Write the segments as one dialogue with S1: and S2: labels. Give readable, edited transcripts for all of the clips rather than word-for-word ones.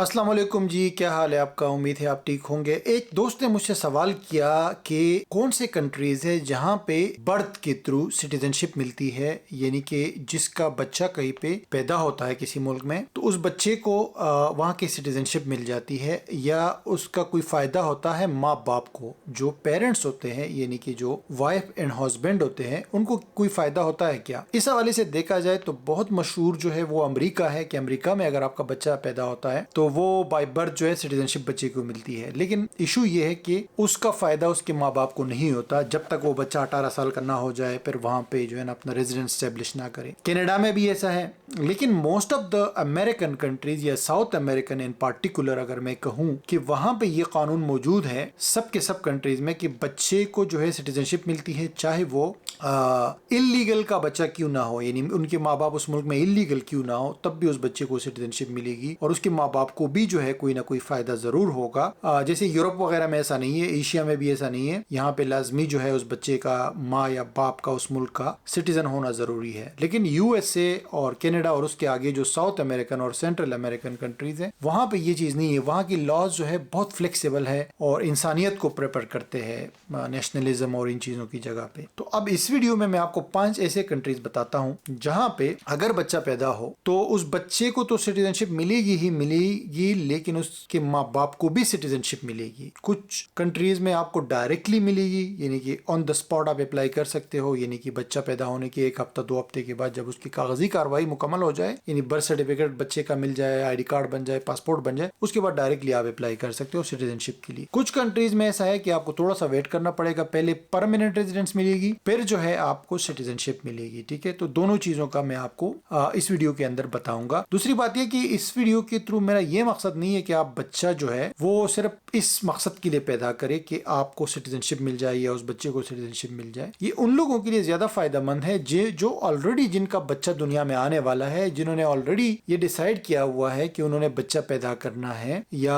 S1: अस्सलाम वालेकुम जी, क्या हाल है आपका। उम्मीद है आप ठीक होंगे। एक दोस्त ने मुझसे सवाल किया कि कौन से कंट्रीज है जहां पे बर्थ के थ्रू सिटीजनशिप मिलती है, यानी कि जिसका बच्चा कहीं पे पैदा होता है किसी मुल्क में तो उस बच्चे को वहां की सिटीजनशिप मिल जाती है, या उसका कोई फायदा होता है माँ बाप को, जो पेरेंट्स होते हैं यानी कि जो वाइफ एंड हस्बैंड होते हैं, उनको कोई फायदा होता है क्या। इस हवाले से देखा जाए तो बहुत मशहूर जो है वो अमेरिका है कि अमेरिका में अगर आपका बच्चा पैदा होता है तो वो बाय बर्थ जो है सिटीजनशिप बच्चे को मिलती है। लेकिन इशू ये है कि उसका फायदा उसके माँ बाप को नहीं होता जब तक वो बच्चा 18 साल का ना हो जाए, फिर वहां पे जो है ना अपना रेजिडेंस स्टेब्लिश ना करे। कनाडा में भी ऐसा है, लेकिन most of the American countries या साउथ अमेरिकन इन पार्टिकुलर अगर मैं कहूँ कि वहां पे ये कानून मौजूद है सब के सब कंट्रीज में कि बच्चे को जो है सिटीजनशिप मिलती है, चाहे वो इलीगल का बच्चा क्यों ना हो, यानी उनके माँ बाप उस मुल्क में इलीगल क्यों ना हो, तब भी उस बच्चे को सिटीजनशिप मिलेगी और उसके माँ बाप को भी जो है कोई ना कोई फायदा जरूर होगा। जैसे यूरोप वगैरह में ऐसा नहीं है, एशिया में भी ऐसा नहीं है। यहाँ पे लाजमी जो है उस बच्चे का माँ या बाप का उस मुल्क का सिटीजन होना जरूरी है। लेकिन यूएसए और कनाडा और उसके आगे जो साउथ अमेरिकन और सेंट्रल अमेरिकन कंट्रीज है, वहां पे ये चीज नहीं है। वहां की लॉज जो है बहुत फ्लेक्सिबल है और इंसानियत को प्रेफर करते हैं नेशनलिज्म और इन चीजों की जगह पे। तो अब इस वीडियो में मैं आपको 5 ऐसे कंट्रीज बताता हूं जहां पे अगर बच्चा पैदा हो तो उस बच्चे को तो सिटीजनशिप मिलेगी ही मिलेगी, लेकिन उसके माँ बाप को भी सिटीजनशिप मिलेगी। कुछ कंट्रीज में आपको डायरेक्टली मिलेगी, यानी कि ऑन द स्पॉट आप अप्लाई कर सकते हो, यानी कि बच्चा पैदा होने के 1 हफ्ता 2 हफ्ते के बाद जब उसकी कागजी कार्रवाई मुकम्मल हो जाए, यानी बर्थ सर्टिफिकेट बच्चे का मिल जाए, आईडी कार्ड बन जाए, पासपोर्ट बन जाए, उसके बाद डायरेक्टली आप अप्लाई कर सकते हो सिटीजनशिप के लिए। कुछ कंट्रीज में ऐसा है कि आपको थोड़ा सा वेट करना पड़ेगा, पहले परमानेंट रेजिडेंस मिलेगी, फिर जो है आपको सिटीजनशिप मिलेगी। ठीक है, तो दोनों चीजों का मैं आपको इस वीडियो के अंदर बताऊंगा। दूसरी बात यह कि इस वीडियो के थ्रू मेरा यह मकसद नहीं है कि आप बच्चा जो है वो सिर्फ इस मकसद के लिए पैदा करे कि आपको सिटीजनशिप मिल जाए या उस बच्चे को सिटीजनशिप मिल जाए। ये उन लोगों के लिए ज्यादा फायदेमंद है जो ऑलरेडी जिनका बच्चा दुनिया में आने वाला है, जिन्होंने ऑलरेडी ये डिसाइड किया हुआ है कि उन्होंने बच्चा पैदा करना है या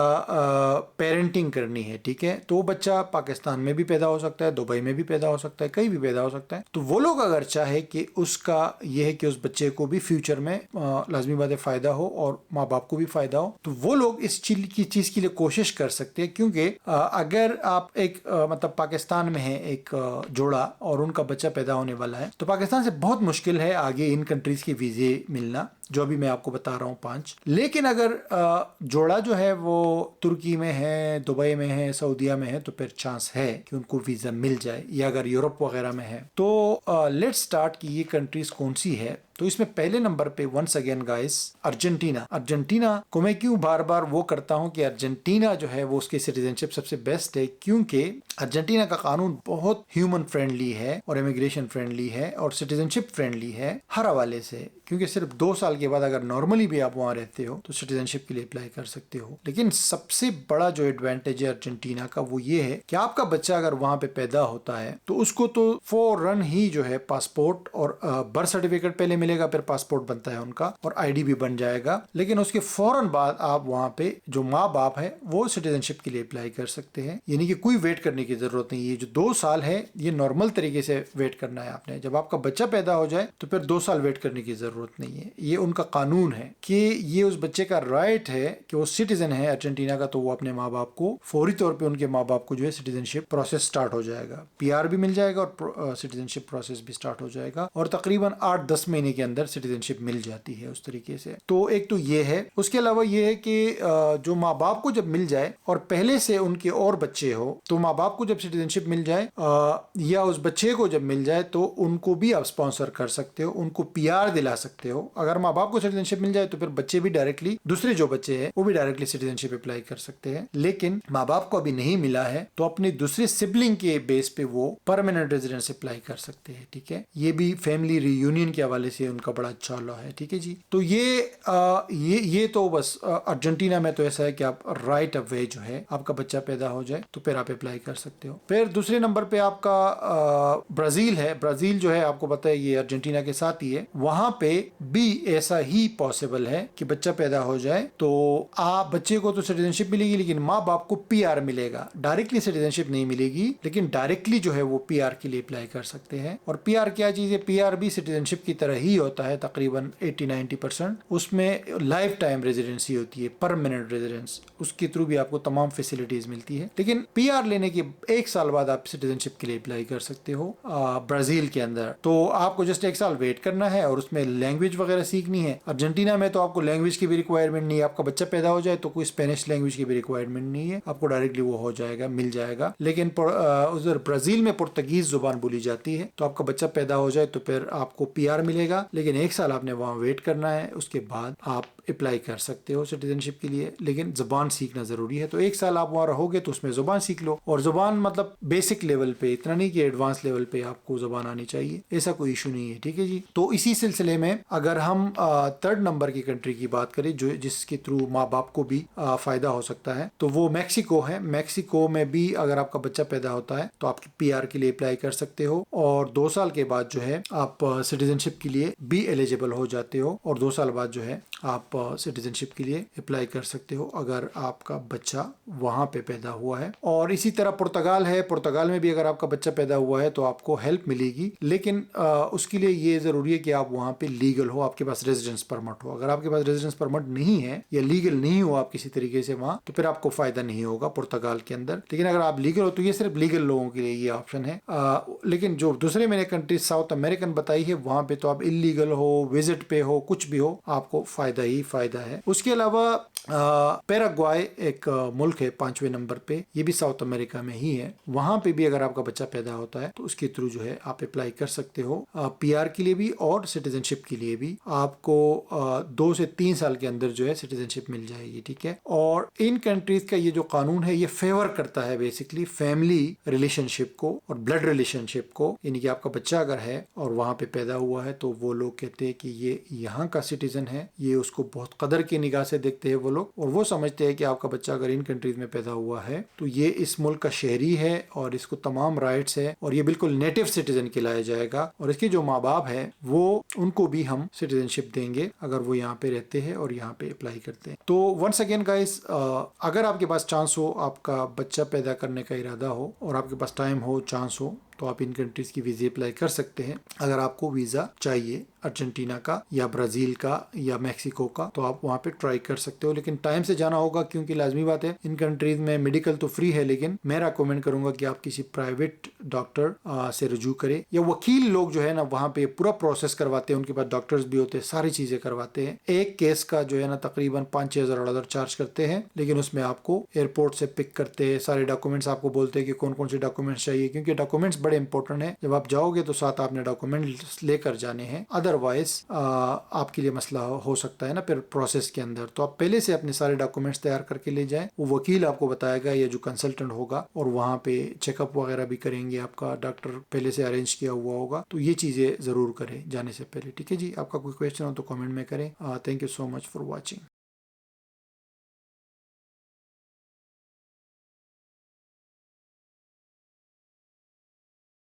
S1: पेरेंटिंग करनी है। ठीक है, तो वो बच्चा पाकिस्तान में भी पैदा हो सकता है, दुबई में भी पैदा हो सकता है, कहीं भी पैदा हो सकता है। तो वो लोग अगर चाहे कि उसका यह है कि उस बच्चे को भी फ्यूचर में लाजमी बात है फायदा हो और माँ बाप को भी फायदा हो, तो वो लोग इस चीज के लिए कोशिश कर सकते हैं। क्योंकि अगर आप एक मतलब पाकिस्तान में है एक जोड़ा और उनका बच्चा पैदा होने वाला है, तो पाकिस्तान से बहुत मुश्किल है आगे इन कंट्रीज के वीजे मिलना, जो अभी मैं आपको बता रहा हूँ 5। लेकिन अगर जोड़ा जो है वो तुर्की में है, दुबई में है, सऊदीया में है, तो फिर चांस है कि उनको वीजा मिल जाए, या अगर यूरोप वगैरह में है। तो लेट्स स्टार्ट कि ये कंट्रीज कौन सी है। तो इसमें पहले नंबर पे once again guys Argentina. Argentina को मैं क्यों बार बार वो करता हूँ कि अर्जेंटीना जो है वो उसकी सिटीजनशिप सबसे बेस्ट है, क्योंकि अर्जेंटीना का कानून बहुत ह्यूमन फ्रेंडली है और इमिग्रेशन फ्रेंडली है और सिटीजनशिप फ्रेंडली है हर हवाले से। क्योंकि सिर्फ 2 साल के बाद अगर नॉर्मली भी आप वहां रहते हो तो सिटीजनशिप के लिए अप्लाई कर सकते हो। लेकिन सबसे बड़ा जो एडवांटेज है अर्जेंटीना का वो ये है कि आपका बच्चा अगर वहां पे पैदा होता है तो उसको तो फौरन ही जो है पासपोर्ट और बर्थ सर्टिफिकेट पहले मिलेगा, फिर पासपोर्ट बनता है उनका और आईडी भी बन जाएगा। लेकिन उसके फौरन बाद आप वहां पे जो माँ बाप है वो सिटीजनशिप के लिए अप्लाई कर सकते हैं, यानी कि कोई वेट करने की जरूरत नहीं है। जो 2 साल है ये नॉर्मल तरीके से वेट करना है आपने। जब आपका बच्चा पैदा हो जाए तो फिर 2 साल वेट करने की जरूरत नहीं है। ये उनका कानून है कि ये उस बच्चे का राइट है कि वो सिटीजन है अर्जेंटीना का, तो वो अपने माँ बाप को फौरी तौर पे उनके माँ बाप को जो है सिटीजनशिप प्रोसेस स्टार्ट हो जाएगा, पीआर भी मिल जाएगा और सिटीजनशिप प्रोसेस भी स्टार्ट हो जाएगा और तकरीबन 8-10 महीने के अंदर सिटीजनशिप मिल जाती है उस तरीके से। तो एक तो ये है। उसके अलावा ये है कि जो माँ बाप को जब मिल जाए और पहले से उनके और बच्चे हो, तो माँ बाप को जब सिटीजनशिप मिल जाए या उस बच्चे को जब मिल जाए तो उनको भी आप स्पॉन्सर कर सकते हो, उनको पीआर दिला सकते हो। अगर माँ बाप को सिटीजनशिप मिल जाए तो फिर बच्चे भी डायरेक्टली, दूसरे जो बच्चे हैं वो भी डायरेक्टली सिटीजनशिप अप्लाई कर सकते हैं। लेकिन माँ बाप को अभी नहीं मिला है तो अपने दूसरे सिबलिंग के बेस पे वो परमानेंट रेजिडेंस अप्लाई कर सकते हैं। ठीक है, ये भी फैमिली रियूनियन के हवाले से उनका बड़ा अच्छा लॉ है। ठीक है जी, तो ये तो बस अर्जेंटीना में तो ऐसा है कि आप राइट अवे जो है आपका बच्चा पैदा हो जाए तो फिर आप अप्लाई कर सकते हो। फिर दूसरे नंबर पे आपका ब्राजील है। ब्राजील जो है आपको पता है ये अर्जेंटीना के साथ ही है। वहां पे भी ऐसा ही पॉसिबल है कि बच्चा पैदा हो जाए तो आप बच्चे को तो सिटीजनशिप मिलेगी, लेकिन माँ बाप को पीआर मिलेगा। डायरेक्टली सिटीजनशिप नहीं मिलेगी, लेकिन डायरेक्टली जो है वो पीआर के लिए अप्लाई कर सकते हैं। और पीआर क्या चीज है? पीआर भी सिटीजनशिप की तरह ही होता है, तकरीबन 80-90%। उसमें लाइफ टाइम रेजिडेंसी होती है, परमानेंट रेजिडेंस। उसके थ्रू भी आपको तमाम फैसिलिटीज मिलती है। लेकिन पीआर लेने के 1 साल बाद आप सिटीजनशिप के लिए अप्लाई कर सकते हो ब्राजील के अंदर। तो आपको जस्ट 1 साल वेट करना है और उसमें लैंग्वेज वगैरह सीखनी है। अर्जेंटीना में तो आपको लैंग्वेज की भी रिक्वायरमेंट नहीं है। आपका बच्चा पैदा हो जाए तो कोई स्पेनिश लैंग्वेज की भी रिक्वायरमेंट नहीं है, आपको डायरेक्टली वो हो जाएगा, मिल जाएगा। लेकिन उधर ब्राजील में पुर्तगीज जुबान बोली जाती है। तो आपका बच्चा पैदा हो जाए तो फिर आपको पीआर मिलेगा, लेकिन 1 साल आपने वहां वेट करना है। उसके बाद आप अप्लाई कर सकते हो सिटीजनशिप के लिए, लेकिन जुबान सीखना जरूरी है। तो 1 साल आप वहां रहोगे तो उसमें जुबान सीख लो। और जुबान मतलब बेसिक लेवल पे, इतना नहीं कि एडवांस लेवल पे आपको जुबान आनी चाहिए, ऐसा कोई इशू नहीं है। ठीक है जी। तो इसी सिलसिले में अगर हम 3rd नंबर की कंट्री की बात करें जो जिसके थ्रू माँ बाप को भी फायदा हो सकता है, तो वो मैक्सिको है। मैक्सिको में भी अगर आपका बच्चा पैदा होता है तो आप पीआर के लिए अप्लाई कर सकते हो, और 2 साल के बाद जो है आप सिटीजनशिप के लिए भी एलिजिबल हो जाते हो, और 2 साल बाद जो है आप सिटीजनशिप के लिए अप्लाई कर सकते हो अगर आपका बच्चा वहां पे पैदा हुआ है। और इसी तरह पुर्तगाल है। पुर्तगाल में भी अगर आपका बच्चा पैदा हुआ है तो आपको हेल्प मिलेगी, लेकिन उसके लिए ये जरूरी है कि आप वहां पे लीगल हो, आपके पास रेजिडेंस परमिट हो। अगर आपके पास रेजिडेंस परमिट नहीं है या लीगल नहीं हो आप किसी तरीके से वहां, तो फिर आपको फायदा नहीं होगा पुर्तगाल के अंदर। लेकिन अगर आप लीगल हो तो ये सिर्फ लीगल लोगों के लिए ये ऑप्शन है। लेकिन जो दूसरे मैंने कंट्रीज साउथ अमेरिकन बताई है वहां पे तो आप इलीगल हो, विजिट पे हो, कुछ भी हो, आपको फायदा ही फायदा है। उसके अलावा पैराग्वाय एक मुल्क है 5वें नंबर पे, ये भी साउथ अमेरिका में ही है। वहां पे भी अगर आपका बच्चा पैदा होता है तो उसके थ्रू जो है आप अप्लाई कर सकते हो पीआर के लिए भी और सिटीजनशिप के लिए भी। आपको 2 से 3 साल के अंदर जो है सिटीजनशिप मिल जाएगी। ठीक है। और इन कंट्रीज का ये जो कानून है ये फेवर करता है बेसिकली फैमिली रिलेशनशिप को और ब्लड रिलेशनशिप को। यानी कि आपका बच्चा अगर है और वहां पे पैदा हुआ है तो वो लोग कहते हैं कि ये यहाँ का सिटीजन है, ये उसको बहुत कदर की निगाह से देखते हैं वो लोग, और वो समझते हैं कि आपका बच्चा अगर इन कंट्रीज में पैदा हुआ है तो ये इस मुल्क का शहरी है और इसको तमाम राइट्स है और ये बिल्कुल नेटिव सिटीजन कहलाया जाएगा। और इसके जो माँ बाप है वो उनको भी हम सिटीजनशिप देंगे अगर वो यहाँ पे रहते हैं और यहाँ पे अप्लाई करते हैं। तो वंस अगेन गाइस, अगर आपके पास चांस हो, आपका बच्चा पैदा करने का इरादा हो और आपके पास टाइम हो, चांस हो, तो आप इन कंट्रीज की वीजा अप्लाई कर सकते हैं। अगर आपको वीजा चाहिए अर्जेंटीना का या ब्राजील का या मैक्सिको का तो आप वहां पे ट्राई कर सकते हो, लेकिन टाइम से जाना होगा क्योंकि लाजमी बात है इन कंट्रीज में मेडिकल तो फ्री है, लेकिन मैं रेकमेंड करूंगा कि आप किसी प्राइवेट डॉक्टर से रजू करें या वकील लोग जो है ना वहां पे पूरा प्रोसेस करवाते हैं, उनके पास डॉक्टर्स भी होते हैं, सारी चीजें करवाते हैं। एक केस का जो है ना तकरीबन 5-6 हज़ार डॉलर चार्ज करते हैं, लेकिन उसमें आपको एयरपोर्ट से पिक करते हैं, सारे डॉक्यूमेंट्स आपको बोलते हैं कि कौन कौन से डॉक्यूमेंट्स चाहिए, क्योंकि डॉक्यूमेंट्स बड़े इंपॉर्टेंट है। जब आप जाओगे तो साथ आपने डॉक्यूमेंट्स लेकर जाने हैं, अदरवाइज आपके लिए मसला हो सकता है ना फिर प्रोसेस के अंदर। तो आप पहले से अपने सारे डॉक्यूमेंट्स तैयार करके ले जाएं, वो वकील आपको बताएगा या जो कंसल्टेंट होगा, और वहां पे चेकअप वगैरह भी करेंगे, आपका डॉक्टर पहले से अरेंज किया हुआ होगा। तो ये चीजें जरूर करें जाने से पहले। ठीक है जी। आपका कोई क्वेश्चन हो तो कमेंट में करें। Thank you so much for watching.